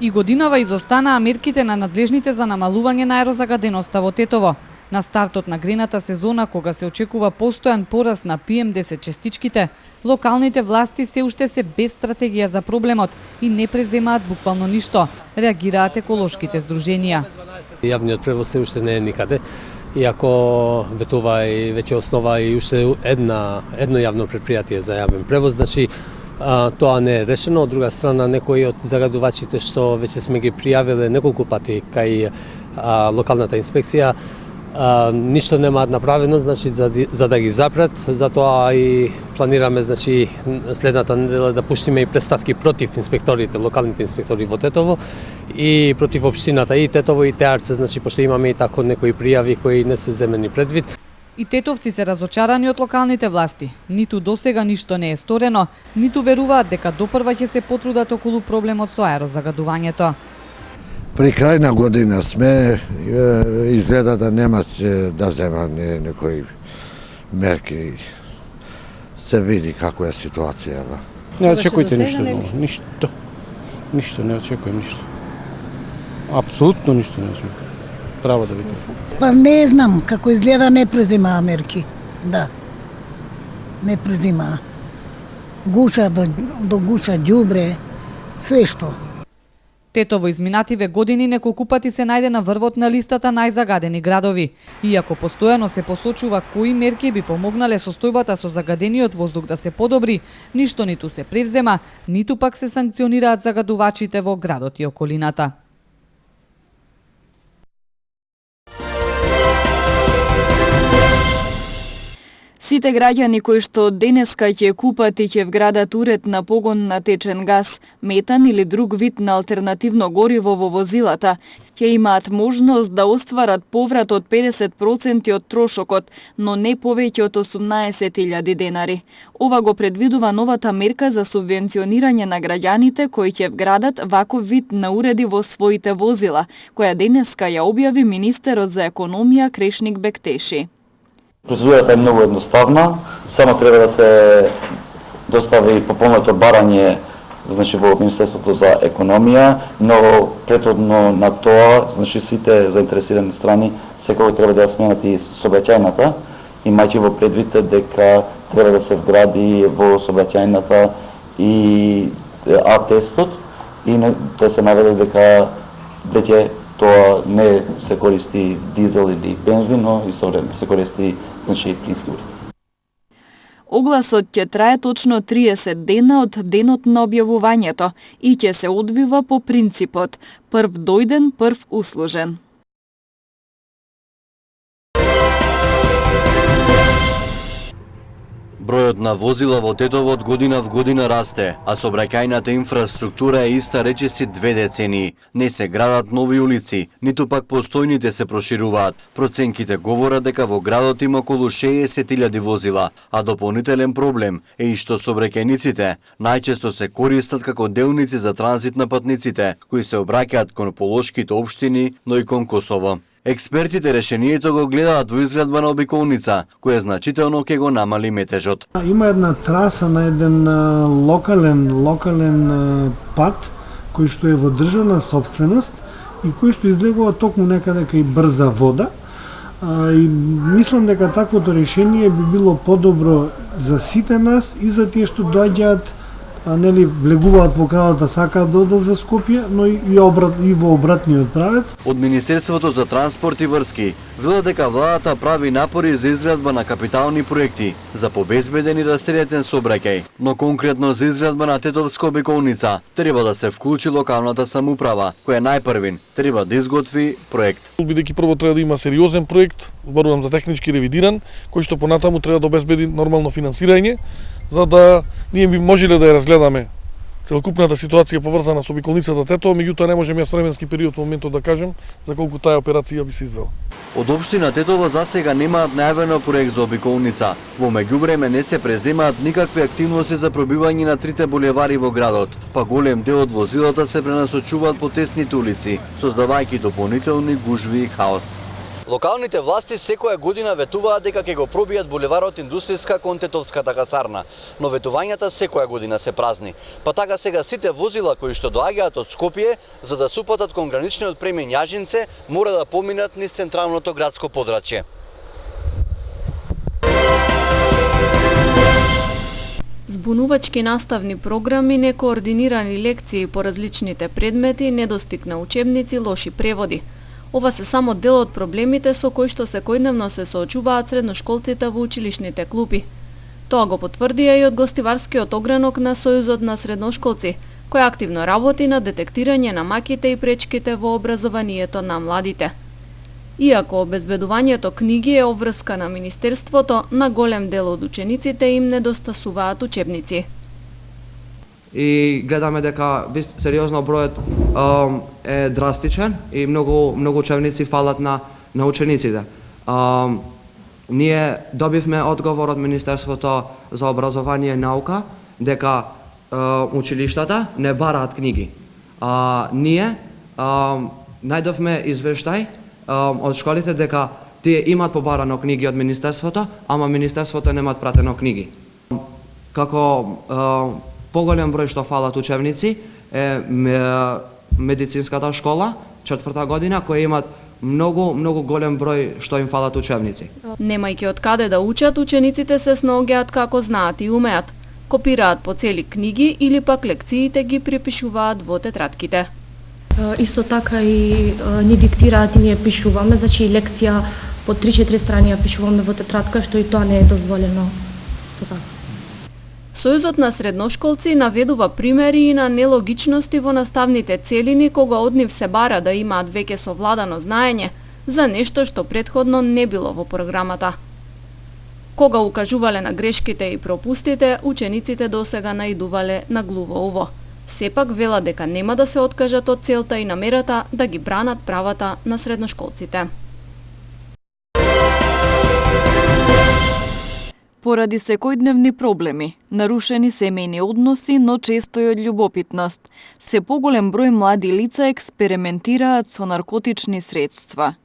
И годинава изостанаа мерките на надлежните за намалување на аерозагаденоста во Тетово. На стартот на грената сезона, кога се очекува постојан пораст на PM10 честичките, локалните власти се уште се без стратегија за проблемот и не преземаат буквално ништо, реагираат еколошките здруженија. Јавниот превоз се уште не е никаде, иако ветува и веќе основа и уште едно јавно предпријатие за јавен превоз, значи тоа не е решено. Од друга страна, некои од загадувачите што веќе сме ги пријавиле неколку пати кај локалната инспекција, ништо немаат направено, значи за да ги запрат, затоа и планираме, значи следната недела да пуштиме и представки против инспекторите, локалните инспектори во Тетово и против општината и Тетово и Теарце, значи пошто имаме и тако некои пријави кои не се земени предвид. И тетовци се разочарани од локалните власти. Ниту досега ништо не е сторено, ниту веруваат дека допрва ќе се потрудат околу проблемот со аерозагадувањето. При крај на година сме, изгледа да нема да зема некои мерки. Се види како е ситуацијава. Не очекувате ништо ново, ништо не очекувам ништо. Апсолутно ништо не очекувам. Право да ви кажам. Па не знам како изгледа, не преземаа мерки. Да. Не преземаа. Гуша до гуша, ѓубре, све што. Тетово изминативе години неколку пати се најде на врвот на листата најзагадени градови. Иако постојано се посочува кои мерки би помогнале состојбата со загадениот воздух да се подобри, ништо ниту се превзема, ниту пак се санкционираат загадувачите во градот и околината. Сите граѓани кои што денеска ќе купат и ќе вградат уред на погон на течен газ, метан или друг вид на алтернативно гориво во возилата, ќе имаат можност да остварат поврат од 50% од трошокот, но не повеќе од 18.000 денари. Ова го предвидува новата мерка за субвенционирање на граѓаните кои ќе вградат ваков вид на уреди во своите возила, која денеска ја објави министерот за економија Крешник Бектеши. Процедурата е многу едноставна, само треба да се достави пополнето барање, значи во Министерството за економија, но претhodно на тоа, значи сите заинтересирани страни секој треба да ја сменат и сообраќајната, имајќи во предвид дека треба да се вгради во сообраќајната и А-тестот и да се наведе дека веќе тоа не се користи дизел или бензин, но истовремено се користи, значи, плински уреди. Огласот ќе трае точно 30 дена од денот на објавувањето и ќе се одвива по принципот прв дојден, прв услужен. Бројот на возила во Тетово од година в година расте, а сообраќајната инфраструктура е иста речиси 2 децении. Не се градат нови улици, ниту пак постојните се прошируваат. Проценките говорат дека во градот има околу 60.000 возила, а дополнителен проблем е и што сообраќајниците најчесто се користат како делници за транзит на патниците, кои се обраќаат кон полошките општини, но и кон Косово. Експертите решението го гледаат во изградба на обиколница, која значително ќе го намали метежот. Има една траса на еден локален пат, кој што е во државна собственост и кој што излегува токму некаде кај брза вода. И мислам дека таквото решение би било подобро за сите нас и за тие што доаѓаат, нели влегуваат во градот, сакаат да одат за Скопје, но и во обратниот правец. Од Министерството за транспорт и врски велат дека владата прави напори за изградба на капитални проекти за побезбеден и растеретен сообраќај, но конкретно за изградба на Тетовска обиколница треба да се вклучи локалната самоуправа, која најпрвин треба да изготви проект. Бидејќи прво треба да има сериозен проект, зборувам за технички ревидиран, кој што понатаму треба да обезбеди нормално финансирање, за да ние би можеле да ја разгледаме целокупната ситуација поврзана со обиколницата Тетово, меѓутоа не можеме јас временски период во моментот да кажем за колку таа операција би се извела. Од општина Тетово засега немаат најавено проект за обиколница. Во меѓувреме не се преземаат никакви активности за пробивање на трите булевари во градот, па голем дел од возилата се пренасочуваат по тесните улици, создавајќи дополнителни гужви и хаос. Локалните власти секоја година ветуваат дека ќе го пробијат булеварот Индустријска кон Тетовската касарна, но ветувањата секоја година се празни. Па така сега сите возила кои што доаѓаат од Скопје за да се упатат кон граничниот премин Јажинце мора да поминат низ централното градско подрачје. Збунувачки наставни програми, некоординирани лекции по различните предмети, недостиг на учебници, лоши преводи. Ова се само дел од проблемите со кои што секојдневно се соочуваат средношколците во училишните клупи. Тоа го потврдија и од гостиварскиот огранок на Сојузот на средношколци, кој активно работи на детектирање на маките и пречките во образованието на младите. Иако обезбедувањето книги е обврска на Министерството, на голем дел од учениците им недостасуваат учебници. И гледаме дека сериозно бројот е драстичен и многу учебници фалат на учениците. Ние добивме одговор од Министерството за образование и наука дека училиштата не бараат книги. Ние најдовме извештај од школите дека тие имаат побарано книги од Министерството, ама Министерството немаат пратено книги. Како поголем број што фалат учебници е медицинската школа, 4-та година, која имаат многу голем број што им фалат учебници. Немајќи од каде да учат, учениците се снаоѓаат како знаат и умеат. Копираат по цели книги или пак лекциите ги препишуваат во тетратките. Исто така и ни диктираат и ние пишуваме, значи лекција по 3-4 страни ја пишуваме во тетратка, што и тоа не е дозволено. Исто така. Сојузот на средношколци наведува примери и на нелогичности во наставните целини кога од нив се бара да имаат веќе совладано знаење за нешто што претходно не било во програмата. Кога укажувале на грешките и пропустите, учениците досега наидувале на глуво уво. Сепак вела дека нема да се откажат од целта и намерата да ги бранат правата на средношколците. Поради секојдневни проблеми, нарушени семејни односи, но често и од љубопитност, се поголем број млади лица експериментираат со наркотични средства.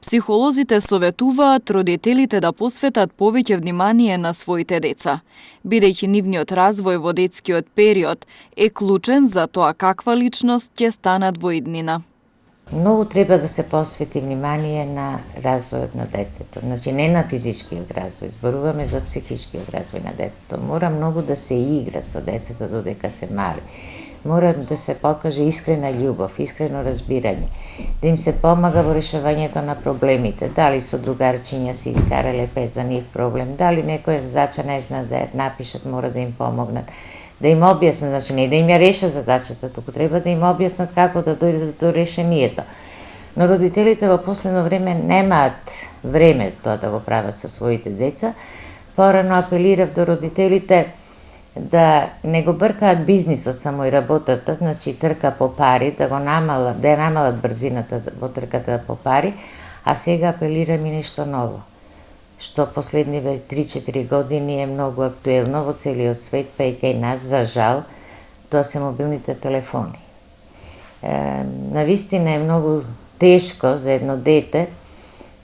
Психолозите советуваат родителите да посветат повеќе внимание на своите деца, бидејќи нивниот развој во детскиот период е клучен за тоа каква личност ќе станат во иднина. Многу треба да се посвети внимание на развојот на детето. Значи не на физичкиот развој, зборуваме за психичкиот развој на детето. Мора многу да се игра со децата додека се мали. Мора да се покаже искрена љубов, искрено разбирање, да им се помага во решавањето на проблемите, дали со другарчиња се искарале без за нив проблем, дали некоја задача не знаат да ја напишат, мора да им помогнат, да им објаснат, значи не да им ја решат задачата, туку треба да им објаснат како да дојдат до решението. Но родителите во последно време немаат време тоа да го прават со своите деца. Порано апелирав до родителите да не го бркаат бизнисот само и работата, значи трка по пари, да ја намалат брзината во трката по пари, а сега апелирам и нешто ново, што последниве 3-4 години е многу актуелно во целиот свет, па и кај нас, за жал, тоа се мобилните телефони. Навистина е многу тешко за едно дете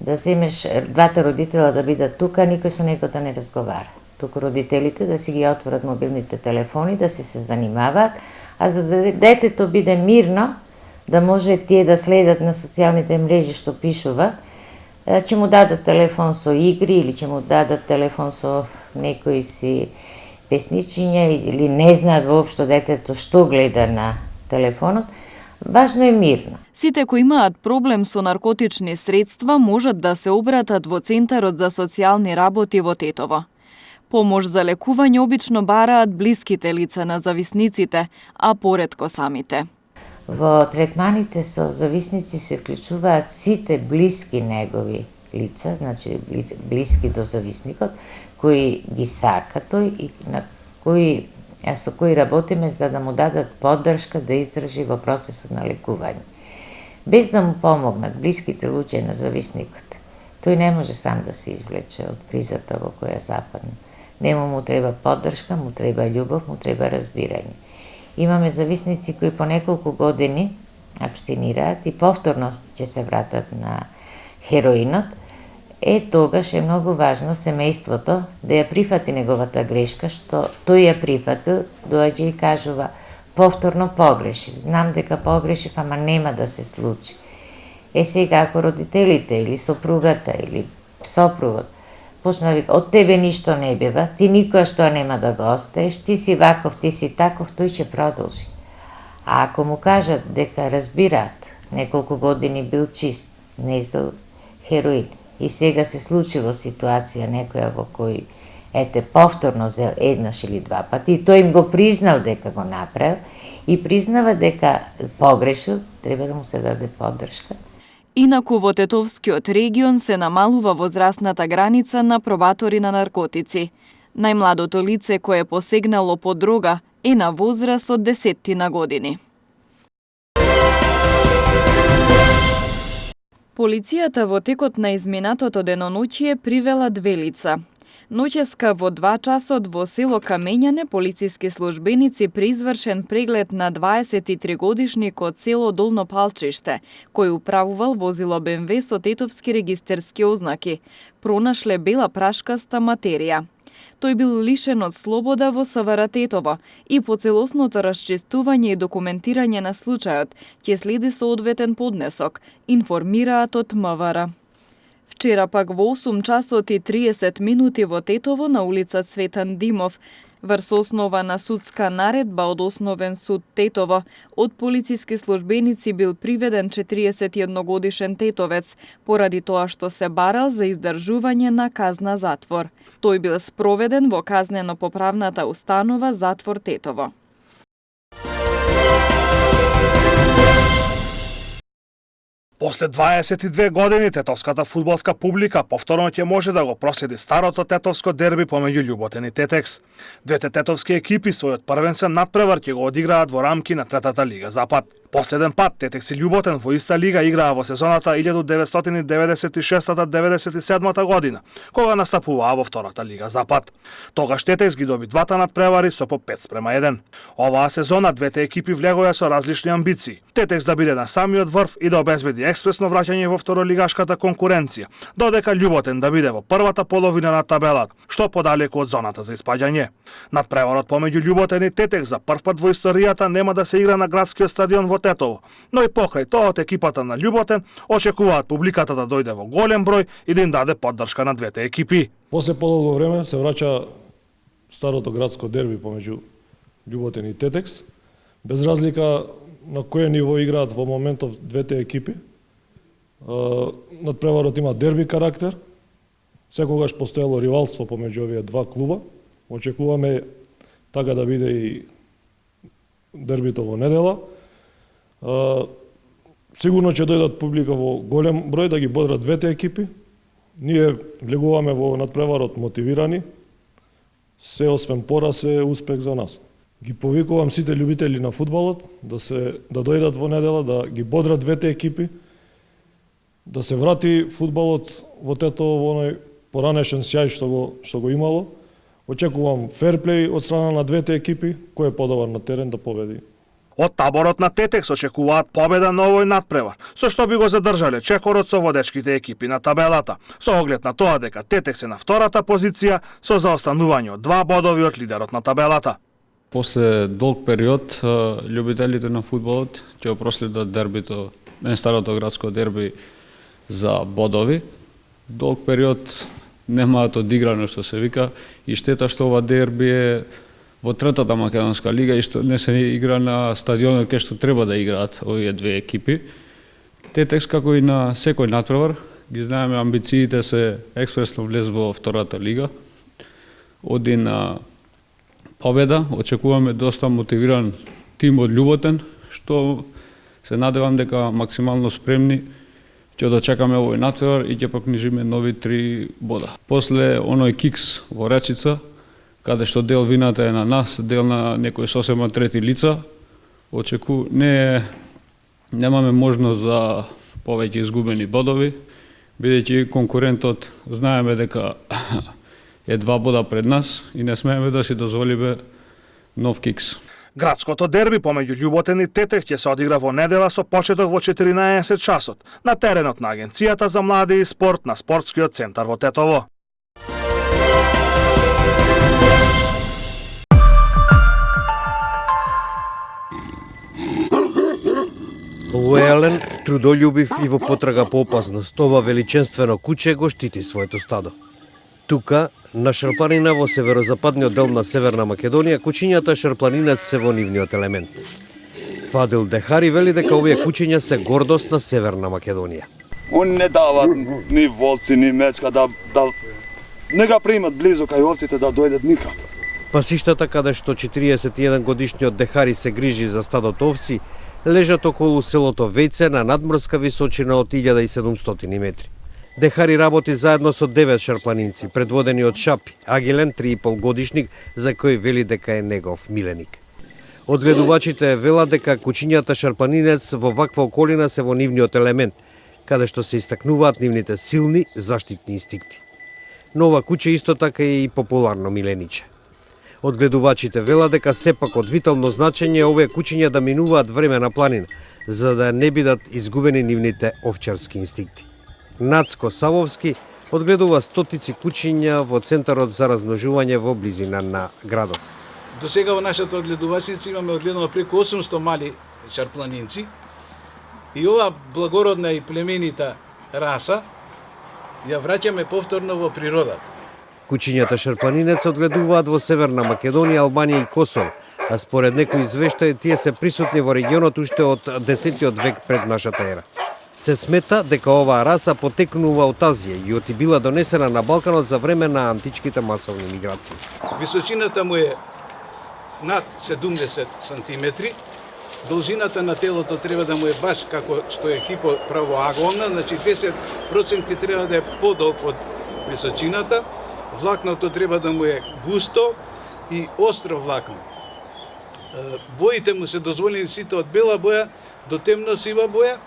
да земеш двата родителя да бидат тука, никој со некој да не разговара. Туку родителите да си ги отворат мобилните телефони, да се занимаваат, а за да детето биде мирно, да може тие да следат на социјалните мрежи што пишува, ќе му дадат телефон со игри или ќе му дадат телефон со некои си песничиња или не знаат воопшто детето што гледа на телефонот. Важно е мирно. Сите кои имаат проблем со наркотични средства можат да се обратат во Центарот за социјални работи во Тетово. Помош за лекување обично бараат блиските лица на зависниците, а поретко самите. Во третманите со зависници се вклучуваат сите блиски негови лица, значи блиски до зависникот, кои ги сака тој и со кои работиме за да му дадат поддршка да издржи во процесот на лекување. Без да му помогнат блиските луѓе на зависникот, тој не може сам да се извлече од кризата во која западна. Нему му треба поддршка, му треба љубов, му треба разбирање. Имаме зависници кои по неколку години абстинираат и повторно ќе се вратат на хероинот, тогаш е многу важно семејството да ја прифати неговата грешка, што тој ја прифатил, доаѓа и кажува повторно погрешив, знам дека погрешив, ама нема да се случи. Сега ако родителите или сопругата или сопругот почнали од тебе ништо не бива, ти никош тоа нема да го остаеш, ти си ваков, ти си таков, тој ќе продолжи. А ако му кажат дека разбираат, неколку години бил чист, не изел хероин, и сега се случила ситуација некоја во кој повторно зел еднаш или два пати, и тој им го признал дека го направил и признава дека погрешил, треба да му се даде поддршка. Инаку во Тетовскиот регион се намалува возрастната граница на пробатори на наркотици. Најмладото лице кое е посегнало по дрога е на возраст од 10 години. Полицијата во текот на изминатото деноноќие привела 2 лица. Ноќеска во 2 часот во село Камењане полициски службеници при извршен преглед на 23-годишник од село Долно Палчиште, кој управувал возило БМВ со тетовски регистерски ознаки, пронашле бела прашкаста материја. Тој бил лишен од слобода во СВР Тетово и по целосното расчистување и документирање на случајот ќе следи соодветен поднесок, информираат од МВР. Вчера пак во 8 часот и 30 минути во Тетово на улица Цветан Димов, врз основа на судска наредба од Основен суд Тетово, од полициски службеници бил приведен 41-годишен тетовец, поради тоа што се барал за издржување на казна затвор. Тој бил спроведен во казнено-поправната установа Затвор Тетово. После 22 години тетовската фудбалска публика повторно ќе може да го проследи старото тетовско дерби помеѓу Љуботен и Тетекс. Двете тетовски екипи својот првенствен надпревар ќе го одиграат во рамки на третата лига Запад. Последен пат Тетекс и Љуботен во иста лига играа во сезоната 1996-97 година, кога настапуваа во втората лига Запад. Тогаш Тетекс ги доби двата надпревари со по 5:1. Оваа сезона двете екипи влегоа со различни амбиции. Тетекс да биде на самиот врв и да обезбеди експресно враќање во второлигашката конкуренција, додека Љуботен да биде во првата половина на табелата, што подалеку од зоната за испаѓање. Надпреварот помеѓу Љуботен и Тетекс за прв пат во историјата нема да се игра на градскиот стадион во Тетово, но и покрај тоа од екипата на Љуботен очекуваат публиката да дојде во голем број и да им даде поддршка на двете екипи. После подолго време се враќа старото градско дерби помеѓу Љуботен и Тетекс, без разлика на кој ниво играат во моментов двете екипи. Надпреварот има дерби карактер, секогаш постоело ривалство помеѓу овие два клуба. Очекуваме така да биде и дербито во недела. Сигурно ќе дојдат публика во голем број да ги бодрат двете екипи. Ние влегуваме во надпреварот мотивирани. Се освен пораз е успех за нас. Ги повикувам сите љубители на фудбалот да дојдат во недела, да ги бодрат двете екипи, да се врати фудбалот во Тетово во оној поранешен сјај што го имало. Очекувам ферплей од страна на двете екипи, кој е подобар на терен да победи. Од таборот на Тетекс очекуваат победа на овој надпревар, со што би го задржале чекорот со водечките екипи на табелата, со оглед на тоа дека Тетекс е на втората позиција со заостанување од 2 бодови од лидерот на табелата. После долг период, љубителите на фудбалот ќе проследат дербито, старото градско дерби за бодови. Долг период немаат одиграно што се вика и штета што ова дерби е во третата македонска лига и што не се игра на стадионот кај што треба да играат овие две екипи. Тетекс како и на секој надпревар, ги знаеме амбициите се експресно влез во втората лига. Оди на победа, очекуваме доста мотивиран тим од Љуботен, што се надевам дека максимално спремни ќе дочекаме овој надпревар и ќе покнижиме нови 3 бода. После оној кикс во Речица, каде што дел вината е на нас, дел на некои сосема трети лица, немаме можност за повеќе изгубени бодови, бидејќи конкурентот знаеме дека е 2 бода пред нас и не смееме да си дозволиме нов кикс. Градското дерби помеѓу Љуботен и Тетев ќе се одигра во недела со почеток во 14 часот на теренот на Агенцијата за млади и спорт на Спортскиот центар во Тетово. Лојален, трудолюбив и во потрага по опасност, ова величенствено куче го штити своето стадо. Тука, на Шарпланина во северозападниот дел на Северна Македонија, кучињата шарпланинец се во нивниот елемент. Фадил Дехари вели дека овие кучиња се гордост на Северна Македонија. Они не дават ни волци, ни мечка, да не га примат близо кај овците да дојдат никако. Пасиштата каде што 41 годишниот Дехари се грижи за стадото овци, лежат околу селото Вејце на надморска височина од 1700 метри. Дехари работи заедно со 9 шарпланинци, предводени од Шапи, Агилен, 3,5 годишник, за кој вели дека е негов миленик. Одгледувачите велат дека кучињата шарпланинец во ваква околина се во нивниот елемент, каде што се истакнуваат нивните силни заштитни инстинкти. Но ова куче исто така е и популарно милениче. Одгледувачите велат дека сепак од витално значење овие кучиња да минуваат време на планина, за да не бидат изгубени нивните овчарски инстинкти. Нацко Савовски одгледува стотици кучиња во Центарот за размножување во близина на градот. До сега во нашата одгледувачница имаме одгледано преку 800 мали шарпланинци и ова благородна и племенита раса ја враќаме повторно во природата. Кучињата шарпланинец одгледуваат во Северна Македонија, Албанија и Косово, а според некои извештаи тие се присутни во регионот уште од 10 век пред нашата ера. Се смета дека оваа раса потекнува од Азија и оти била донесена на Балканот за време на античките масовни миграции. Височината му е над 70 сантиметри, должината на телото треба да му е баш како што е хипо правоаголна, значи 10% треба да е подолг од височината, влакното треба да му е густо и остро влакно. Боите му се дозволени сите од бела боја до темно сива боја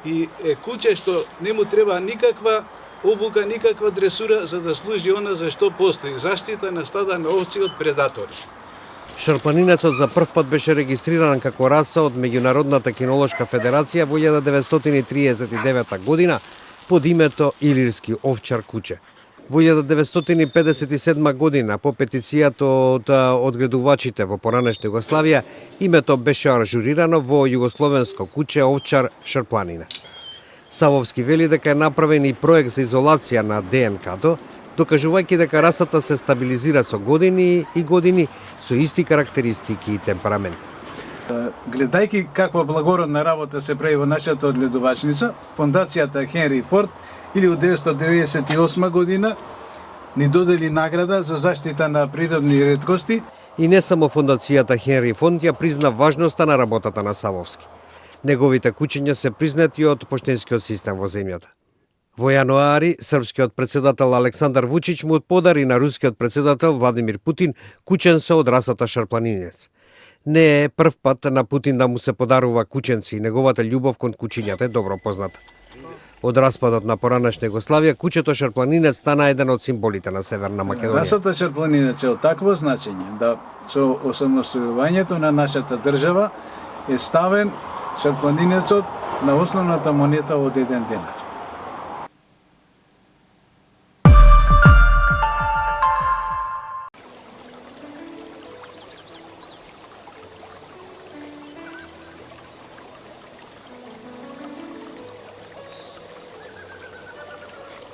и е куче што не му треба никаква обука, никаква дресура за да служи она за што постои, заштита на стада на овци од предатори. Шарпланинецот за прв пат беше регистриран како раса од Меѓународната кинолошка федерација во 1939 година под името Илирски овчар куче. Во 1957 година, по петицијата од одгледувачите во поранешна Југославија, името беше ажурирано во југословенско куче овчар Шарпланина. Савовски вели дека е направен и проект за изолација на ДНК-то, докажувајќи дека расата се стабилизира со години и години со исти карактеристики и темперамент. Гледајќи каква благородна работа се прави во нашата одгледувачница, фондацијата Хенри Форд 1998 година ни додели награда за заштита на природни реткости. И не само фондацијата Хенри Фонд ја призна важноста на работата на Савовски. Неговите кучиња се признати од поштенскиот систем во земјата. Во јануари, српскиот председател Александар Вучич му подари на рускиот председател Владимир Путин кученце од расата шарпланинец. Не е прв пат на Путин да му се подарува кученци и неговата љубов кон кучињата е добро позната. Од распадот на поранешна Југославија, кучето шарпланинец стана еден од символите на Северна Македонија. Расата шарпланинец е од такво значење да со осамостојувањето на нашата држава е ставен шарпланинецот на основната монета од 1 денар.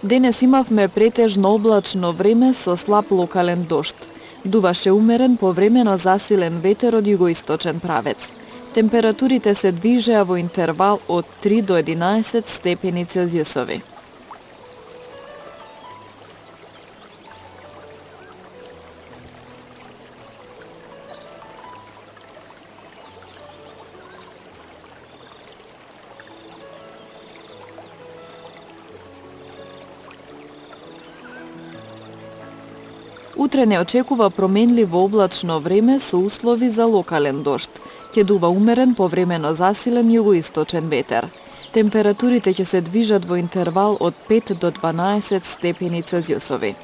Денес имавме претежно облачно време со слаб локален дожд. Дуваше умерен повремено засилен ветер од југоисточен правец. Температурите се движеа во интервал од 3 до 11 степени Целзиусови. Утре не очекува променливо облачно време со услови за локален дожд. Ќе дува умерен повремено засилен југоисточен ветер. Температурите ќе се движат во интервал од 5 до 12 степени Целзиусови.